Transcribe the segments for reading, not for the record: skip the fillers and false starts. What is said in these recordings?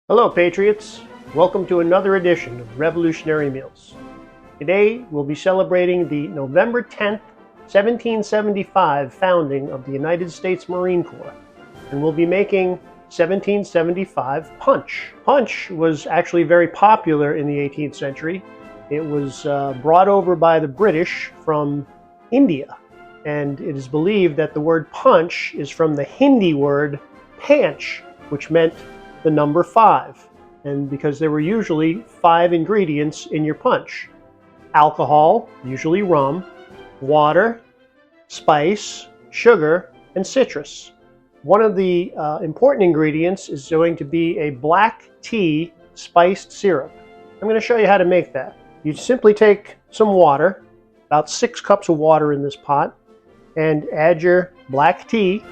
Hello Patriots, welcome to another edition of Revolutionary Meals. Today we'll be celebrating the November 10th, 1775 founding of the United States Marine Corps, and we'll be making 1775 punch. Punch was actually very popular in the 18th century. It was brought over by the British from India, and it is believed that the word punch is from the Hindi word panch, which meant the number 5, and because there were usually 5 ingredients in your punch: alcohol, usually rum, water, spice, sugar, and citrus. One of the important ingredients is going to be a black tea spiced syrup. I'm going to show you how to make that. You simply take some water, about 6 cups of water in this pot, and add your black tea,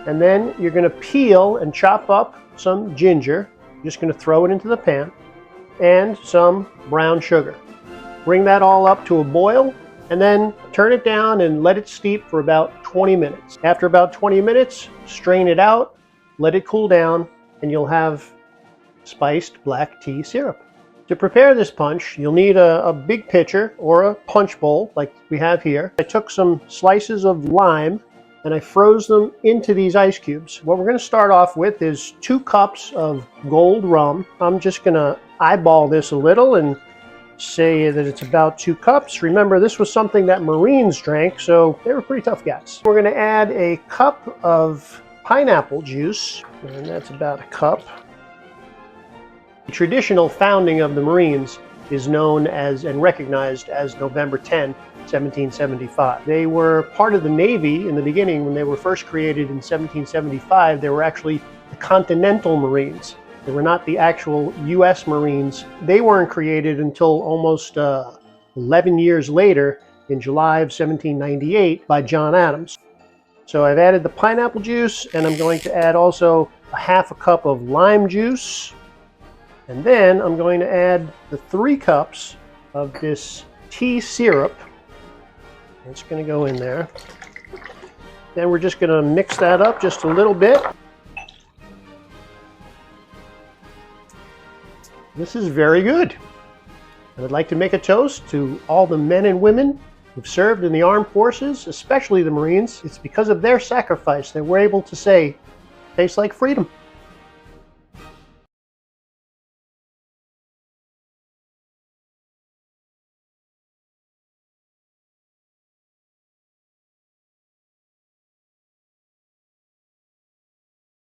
and then you're going to peel and chop up some ginger. You're just going to throw it into the pan, and some brown sugar. Bring that all up to a boil, and then turn it down and let it steep for about 20 minutes. After about 20 minutes, strain it out, let it cool down, and you'll have spiced black tea syrup. To prepare this punch, you'll need a big pitcher or a punch bowl like we have here. I took some slices of lime and I froze them into these ice cubes. What we're going to start off with is 2 cups of gold rum. I'm just going to eyeball this a little and say that it's about 2 cups. Remember, this was something that Marines drank, so they were pretty tough guys. We're going to add a cup of pineapple juice, and that's about a cup. The traditional founding of the Marines is known as and recognized as November 10, 1775. They were part of the Navy in the beginning. When they were first created in 1775, they were actually the Continental Marines. They were not the actual U.S. Marines. They weren't created until almost 11 years later, in July of 1798, by John Adams. So I've added the pineapple juice, and I'm going to add also a half a cup of lime juice. And then I'm going to add the 3 cups of this tea syrup. It's going to go in there. Then we're just going to mix that up just a little bit. This is very good. I would like to make a toast to all the men and women who've served in the armed forces, especially the Marines. It's because of their sacrifice that we're able to say, tastes like freedom.